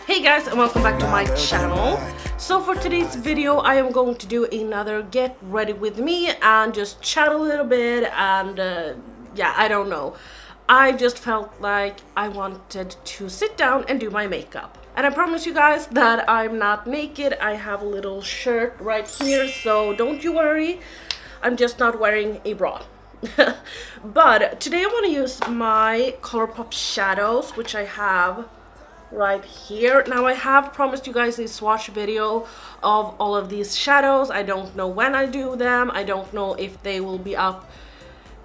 Hey guys, and welcome back to my channel. So for today's video I am going to do another get ready with me and just chat a little bit and yeah, I don't know. I just felt like I wanted to sit down and do my makeup. And I promise you guys that I'm not naked. I have a little shirt right here, so don't you worry. I'm just not wearing a bra. But today I want to use my Colourpop shadows, which I have right here. Now I have promised you guys a swatch video of all of these shadows. I don't know when I do them. I don't know if they will be up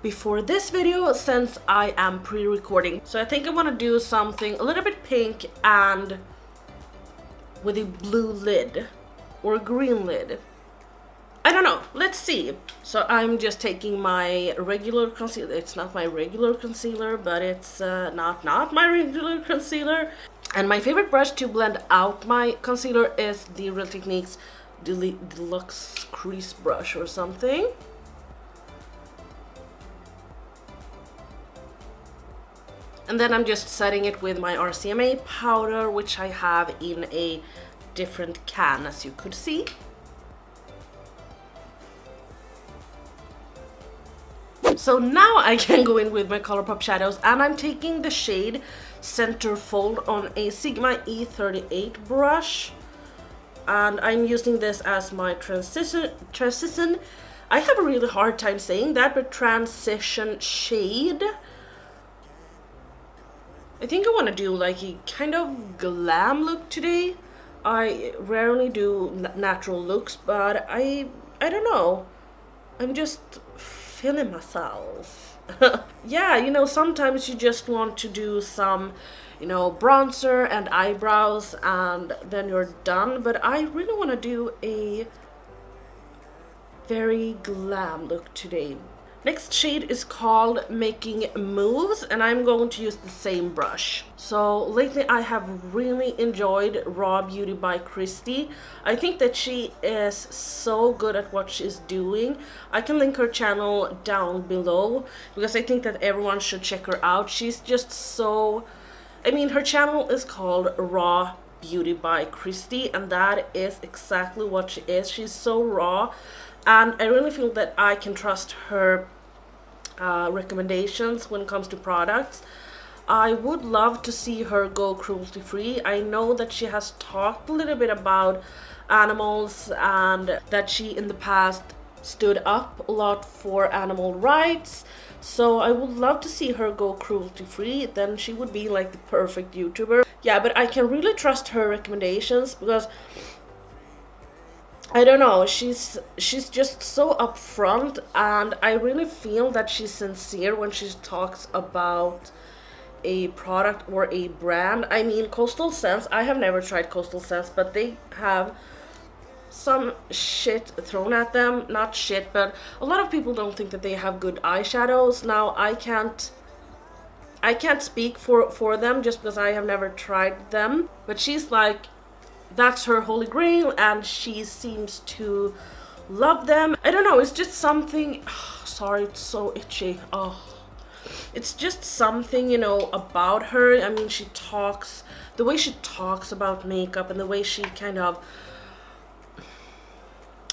before this video since I am pre-recording. So I think I want to do something a little bit pink and with a blue lid or a green lid. I don't know, let's see. So I'm just taking my regular concealer. It's not my regular concealer, but it's not my regular concealer. And my favorite brush to blend out my concealer is the Real Techniques Deluxe Crease Brush or something. And then I'm just setting it with my RCMA powder, which I have in a different can, as you could see. So now I can go in with my Colourpop shadows, and I'm taking the shade Centerfold on a Sigma E38 brush, and I'm using this as my transition. I have a really hard time saying that, but transition shade. I think I want to do like a kind of glam look today. I rarely do natural looks, but I don't know. I'm just feeling myself. Yeah, you know, sometimes you just want to do some, you know, bronzer and eyebrows and then you're done, but I really want to do a very glam look today. Next shade is called Making Moves, and I'm going to use the same brush. So lately I have really enjoyed Raw Beauty by Christy. I think that she is so good at what she's doing. I can link her channel down below because I think that everyone should check her out. She's just so, I mean, her channel is called Raw Beauty by Christy, and that is exactly what she is. She's so raw, and I really feel that I can trust her recommendations when it comes to products. I would love to see her go cruelty free. I know that she has talked a little bit about animals and that she in the past stood up a lot for animal rights. So I would love to see her go cruelty free. Then she would be like the perfect YouTuber. Yeah, but I can really trust her recommendations because I don't know, she's just so upfront, and I really feel that she's sincere when she talks about a product or a brand. I mean, Coastal Scents, I have never tried Coastal Scents, but they have some shit thrown at them. Not shit, but a lot of people don't think that they have good eyeshadows. Now, I can't speak for them just because I have never tried them, but she's like, that's her holy grail, and she seems to love them. I don't know, it's just something, oh, sorry, it's so itchy. Oh, it's just something, you know, about her. I mean, she talks, the way she talks about makeup and the way she kind of,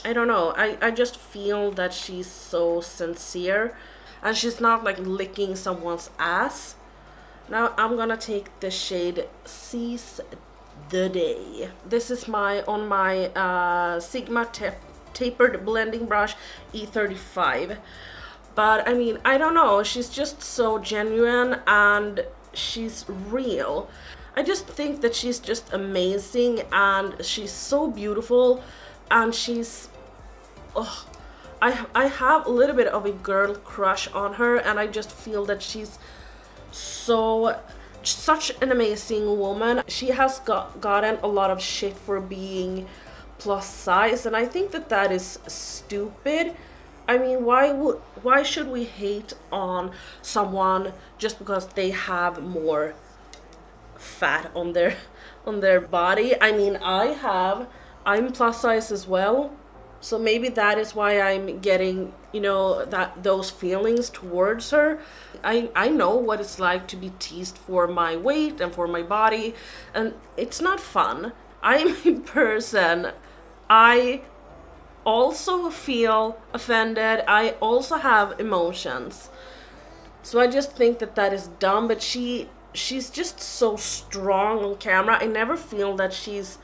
I don't know, I just feel that she's so sincere and she's not like licking someone's ass. Now I'm gonna take the shade Seize the Day. This is my Sigma tapered blending brush E35. But I mean, I don't know, she's just so genuine and she's real. I just think that she's just amazing, and she's so beautiful, and she's, oh, I have a little bit of a girl crush on her, and I just feel that she's such an amazing woman. She has gotten a lot of shit for being plus size, and I think that that is stupid. I mean, why should we hate on someone just because they have more fat on their body? I mean, I'm plus size as well, So maybe that is why I'm getting, you know, those feelings towards her. I know what it's like to be teased for my weight and for my body, and it's not fun. I'm a person, I also feel offended. I also have emotions. So I just think that that is dumb, but she's just so strong on camera. I never feel that she's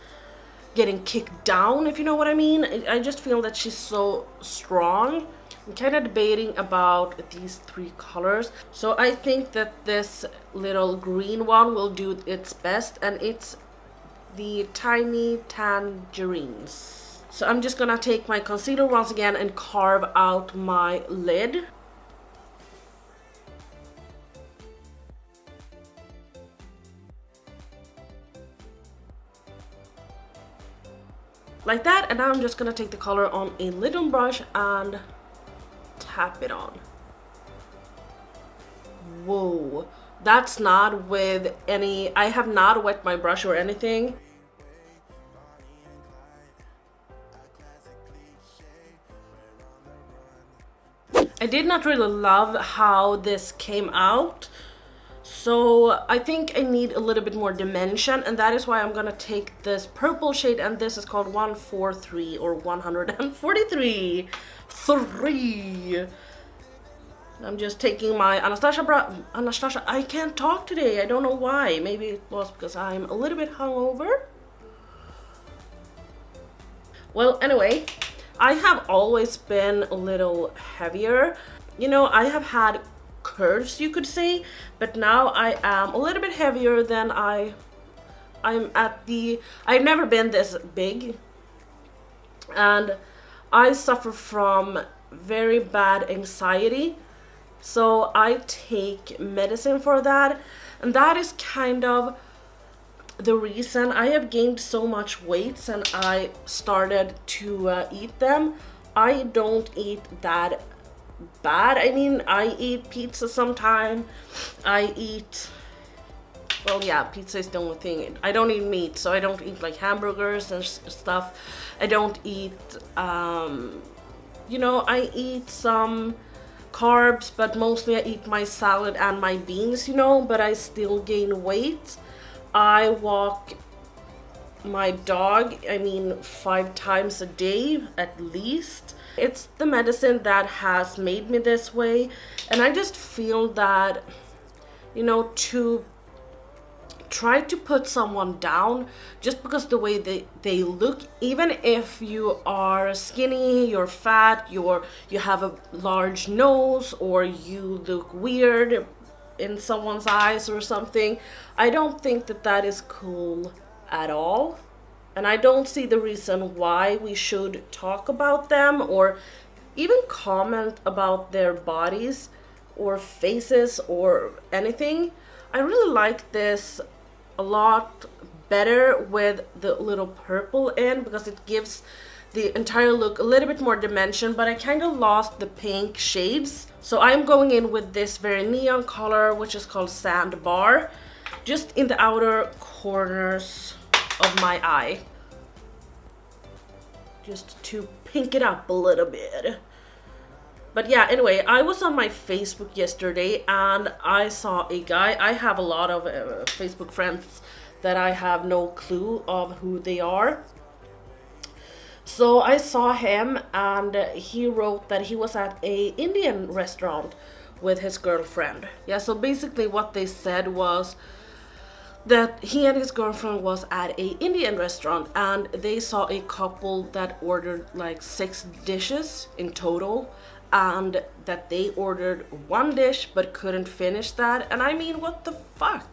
getting kicked down, if you know what I mean. I just feel that she's so strong. I'm kind of debating about these three colors. So I think that this little green one will do its best, and it's the Tiny Tangerines. So I'm just gonna take my concealer once again and carve out my lid. Like that, and now I'm just gonna take the color on a little brush and tap it on. Whoa, that's not with any, I have not wet my brush or anything. I did not really love how this came out. So I think I need a little bit more dimension, and that is why I'm gonna take this purple shade, and this is called 143 or 143. I'm just taking my Anastasia, I can't talk today. I don't know why. Maybe it was because I'm a little bit hungover. Well, anyway, I have always been a little heavier. You know, I have had curves, you could say, but now I am a little bit heavier than I'm at the, I've never been this big, and I suffer from very bad anxiety, so I take medicine for that, and that is kind of the reason I have gained so much weight since I started to eat them. I don't eat that bad. I mean, I eat pizza sometime. I eat, well, yeah, pizza is the only thing. I don't eat meat, so I don't eat like hamburgers and stuff. I don't eat, you know, I eat some carbs, but mostly I eat my salad and my beans, you know, but I still gain weight. I walk my dog, I mean, 5 times a day at least. It's the medicine that has made me this way, and I just feel that, you know, to try to put someone down just because the way they look, even if you are skinny, you're fat, you have a large nose, or you look weird in someone's eyes or something, I don't think that that is cool at all. And I don't see the reason why we should talk about them or even comment about their bodies or faces or anything. I really like this a lot better with the little purple in, because it gives the entire look a little bit more dimension, but I kind of lost the pink shades. So I'm going in with this very neon color, which is called Sandbar, just in the outer corners of my eye, just to pink it up a little bit. But yeah, anyway, I was on my Facebook yesterday and I saw a guy. I have a lot of Facebook friends that I have no clue of who they are. So I saw him, and he wrote that he was at a Indian restaurant with his girlfriend. Yeah, so basically what they said was that he and his girlfriend was at a Indian restaurant, and they saw a couple that ordered like 6 dishes in total, and that they ordered 1 dish but couldn't finish that. And I mean, what the fuck?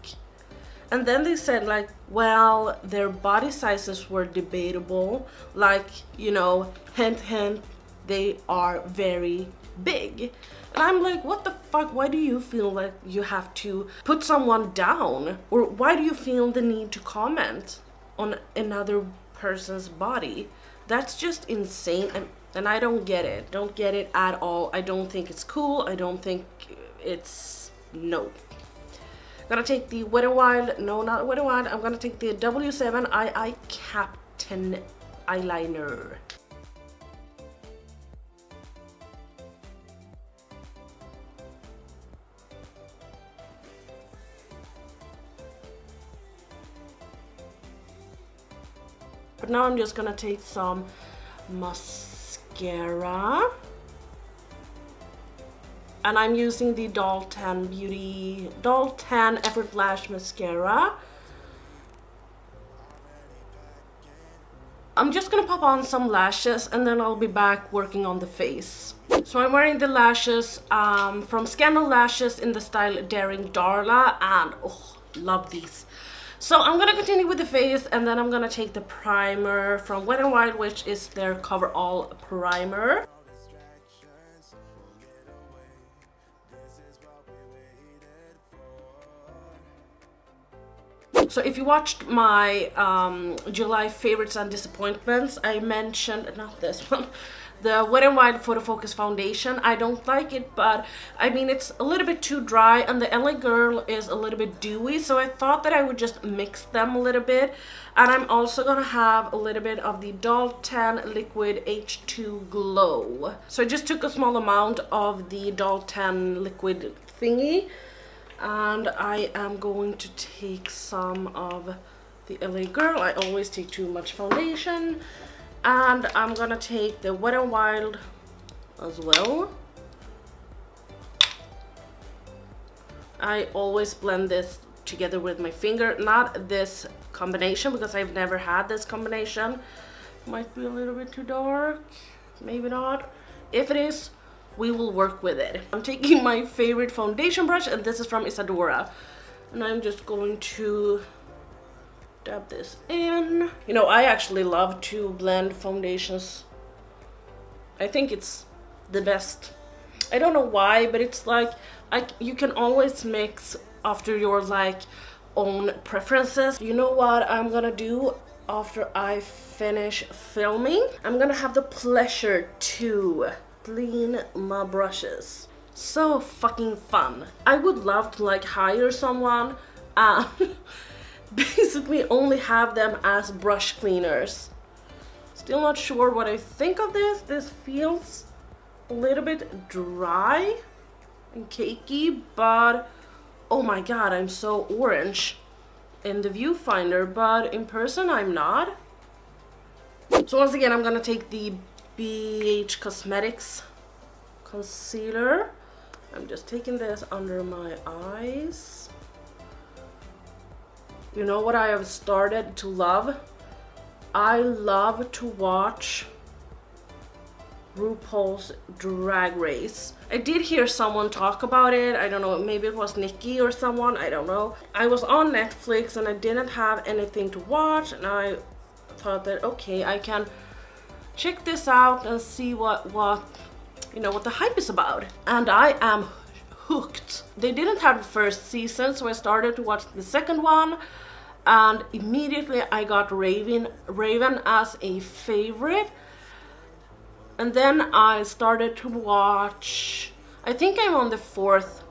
And then they said like, well, their body sizes were debatable, like, you know, hint hint, they are very big. And I'm like, what the fuck? Why do you feel like you have to put someone down? Or why do you feel the need to comment on another person's body? That's just insane, and I don't get it. Don't get it at all. I don't think it's cool. I don't think it's, no. I'm gonna take the Wet n Wild, no, not Wet n Wild, I'm gonna take the W7 Aye Aye Captain Eyeliner. But now I'm just gonna take some mascara. And I'm using the Doll 10 Effort Lash Mascara. I'm just gonna pop on some lashes and then I'll be back working on the face. So I'm wearing the lashes from Scandal Lashes in the style Daring Darla, and oh, love these. So I'm gonna continue with the face, and then I'm gonna take the primer from Wet n Wild, which is their Coverall primer. So if you watched my July favorites and disappointments, I mentioned, not this one, the Wet n Wild Photo Focus foundation. I don't like it, but I mean, it's a little bit too dry, and the LA Girl is a little bit dewy, so I thought that I would just mix them a little bit. And I'm also gonna have a little bit of the Doll 10 Liquid H2 Glow. So I just took a small amount of the Doll 10 liquid thingy, and I am going to take some of the LA Girl. I always take too much foundation. And I'm gonna take the Wet n Wild as well. I always blend this together with my finger, not this combination, because I've never had this combination. Might be a little bit too dark, maybe not. If it is, we will work with it. I'm taking my favorite foundation brush, and this is from Isadora, and I'm just going to dab this in. You know, I actually love to blend foundations. I think it's the best. I don't know why, but it's like you can always mix after your like own preferences. You know what I'm gonna do after I finish filming? I'm gonna have the pleasure to clean my brushes. So fucking fun. I would love to like hire someone and basically only have them as brush cleaners. Still not sure what I think of this. This feels a little bit dry and cakey, but oh my god, I'm so orange in the viewfinder, but in person I'm not. So once again, I'm gonna take the BH Cosmetics concealer. I'm just taking this under my eyes. You know what I have started to love? I love to watch RuPaul's Drag Race. I did hear someone talk about it. I don't know, maybe it was Nikki or someone, I don't know. I was on Netflix and I didn't have anything to watch, and I thought that okay, I can check this out and see what you know, what the hype is about. And I am hooked. They didn't have the first season, so I started to watch the second one, and immediately I got Raven as a favorite. And then I started to watch, I think I'm on the 4th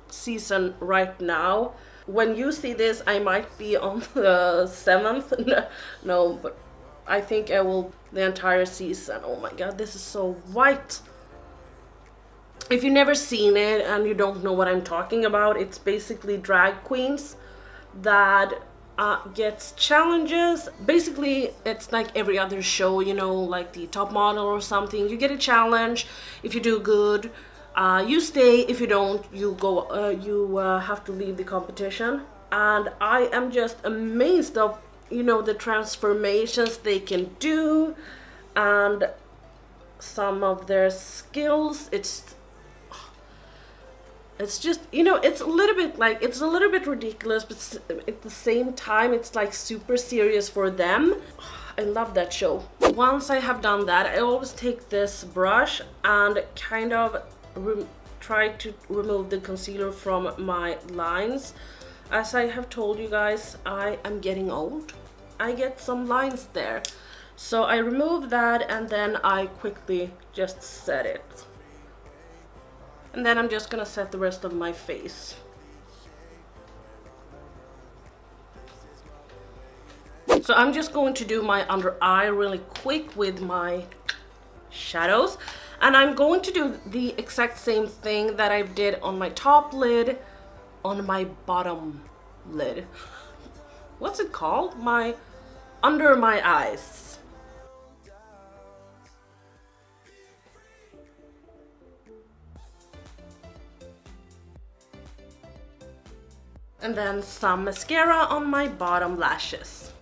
season right now. When you see this, I might be on the 7th. No, but I think I will the entire season. Oh my god, this is so white. If you've never seen it and you don't know what I'm talking about, it's basically drag queens that gets challenges. Basically, it's like every other show, you know, like the Top Model or something. You get a challenge. If you do good, you stay. If you don't, you go. You have to leave the competition. And I am just amazed of, you know, the transformations they can do and some of their skills. It's just, you know, it's a little bit like, it's a little bit ridiculous, but at the same time, it's like super serious for them. I love that show. Once I have done that, I always take this brush and kind of try to remove the concealer from my lines. As I have told you guys, I am getting old. I get some lines there. So I remove that and then I quickly just set it. And then I'm just gonna set the rest of my face. So I'm just going to do my under eye really quick with my shadows. And I'm going to do the exact same thing that I did on my top lid, on my bottom lid. What's it called? My under my eyes. And then some mascara on my bottom lashes.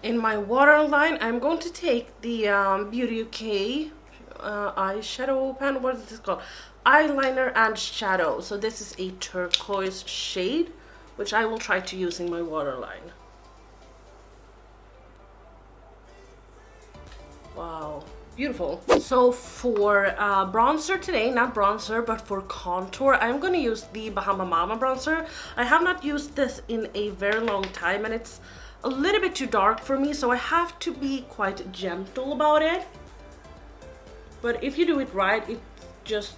In my waterline, I'm going to take the Beauty UK eyeshadow pen, what is this called? Eyeliner and shadow. So this is a turquoise shade, which I will try to use in my waterline. Wow, beautiful. So for bronzer today, not bronzer, but for contour, I'm going to use the Bahama Mama bronzer. I have not used this in a very long time, and it's a little bit too dark for me, so I have to be quite gentle about it. But if you do it right, it just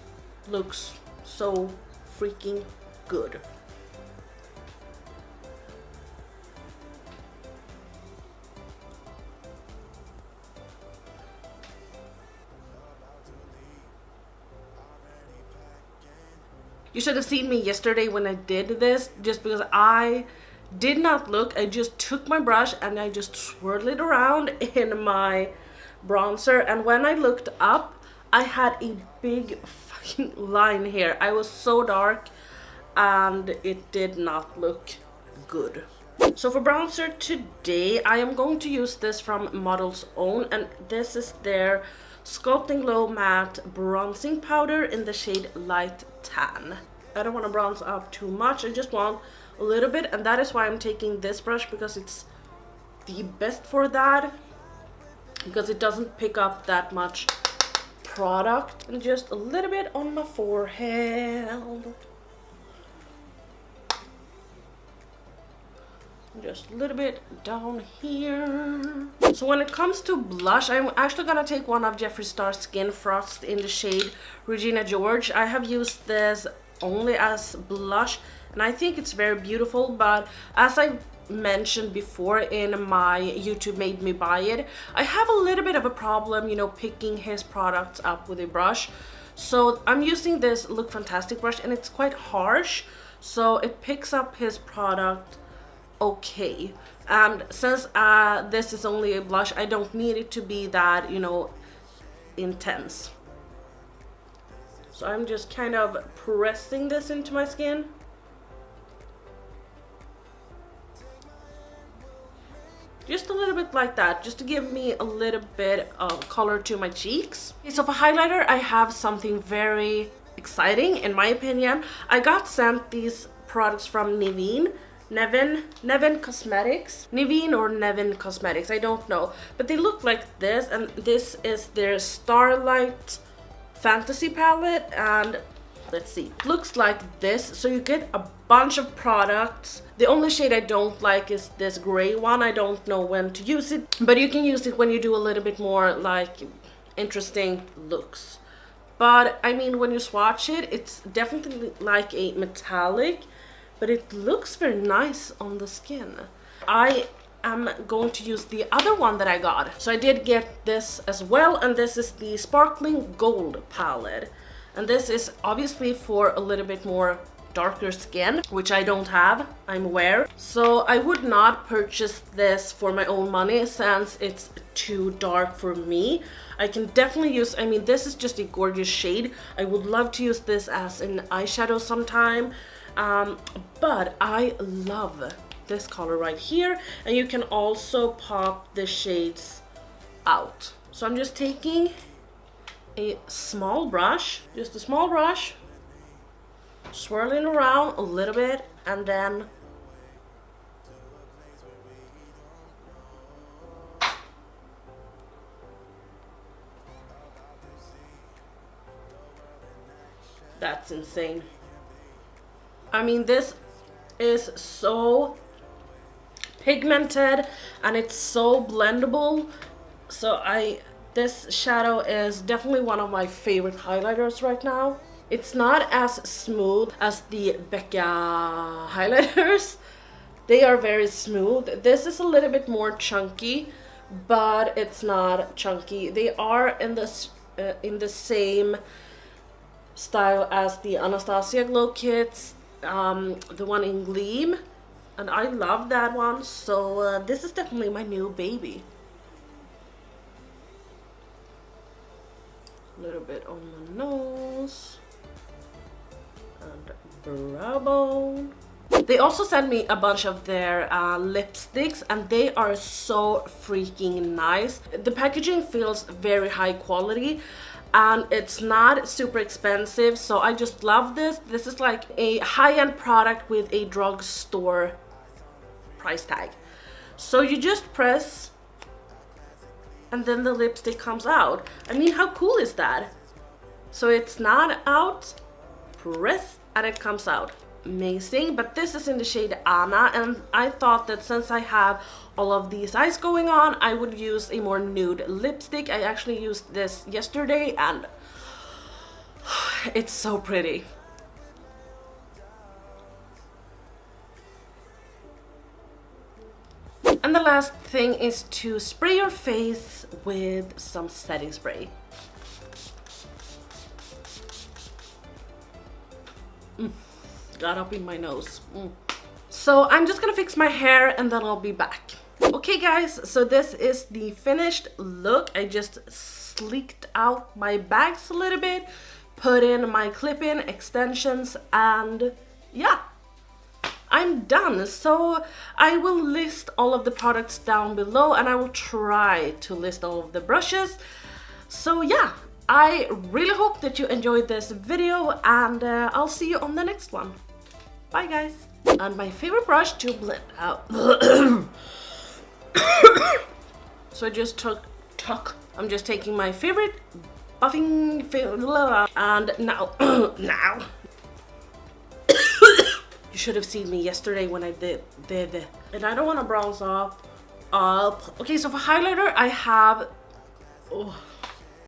looks so freaking good. You should have seen me yesterday when I did this, just because I did not look. I just took my brush and I just swirled it around in my bronzer, and when I looked up, I had a big fucking line here. I was so dark and it did not look good. So for bronzer today, I am going to use this from Model's Own, and this is their Sculpt and Glow Matte Bronzing Powder in the shade Light Tan. I don't want to bronze up too much, I just want a little bit, and that is why I'm taking this brush, because it's the best for that, because it doesn't pick up that much product. And just a little bit on my forehead, just a little bit down here. So when it comes to blush, I'm actually gonna take one of Jeffree Star Skin Frost in the shade Regina George. I have used this only as blush, and I think it's very beautiful, but as I mentioned before in my YouTube Made Me Buy It, I have a little bit of a problem, you know, picking his products up with a brush. So I'm using this Look Fantastic brush, and it's quite harsh, so it picks up his product okay. And since this is only a blush, I don't need it to be that, you know, intense. So I'm just kind of pressing this into my skin. Just a little bit like that, just to give me a little bit of color to my cheeks. Okay, so for highlighter, I have something very exciting in my opinion. I got sent these products from Nevin Cosmetics. Nevin or Nevin Cosmetics, I don't know. But they look like this, and this is their Starlight Fantasy palette, and let's see, it looks like this. So you get a bunch of products. The only shade I don't like is this gray one. I don't know when to use it, but you can use it when you do a little bit more like interesting looks. But I mean, when you swatch it, it's definitely like a metallic, but it looks very nice on the skin. I am going to use the other one that I got. So I did get this as well, and this is the Sparkling Gold palette. And this is obviously for a little bit more darker skin, which I don't have, I'm aware. So I would not purchase this for my own money since it's too dark for me. I can definitely use, I mean, this is just a gorgeous shade. I would love to use this as an eyeshadow sometime. But I love this color right here, and you can also pop the shades out. So I'm just taking a small brush, just a small brush, swirling around a little bit, and then that's insane. I mean, this is so pigmented and it's so blendable. So this shadow is definitely one of my favorite highlighters right now. It's not as smooth as the Becca highlighters. They are very smooth. This is a little bit more chunky, but it's not chunky. They are in the same style as the Anastasia Glow Kits the one in Gleam, and I love that one. So this is definitely my new baby. A little bit on the nose and brow bone. They also sent me a bunch of their lipsticks, and they are so freaking nice. The packaging feels very high quality and it's not super expensive, so I just love this. This is like a high-end product with a drugstore price tag. So you just press and then the lipstick comes out. I mean, how cool is that? So it's not out, press, and it comes out. Amazing. But this is in the shade Anna, and I thought that since I have all of these eyes going on, I would use a more nude lipstick. I actually used this yesterday and it's so pretty. And the last thing is to spray your face with some setting spray. Got up in my nose. So I'm just gonna fix my hair and then I'll be back. Okay guys, so this is the finished look. I just sleeked out my bags a little bit, put in my clip-in extensions, and yeah, I'm done. So I will list all of the products down below, and I will try to list all of the brushes. So yeah, I really hope that you enjoyed this video, and I'll see you on the next one. Bye guys. And my favorite brush to blend out. So I just I'm just taking my favorite buffing and now you should have seen me yesterday when I did and I don't want to bronze off. Okay, so for highlighter I have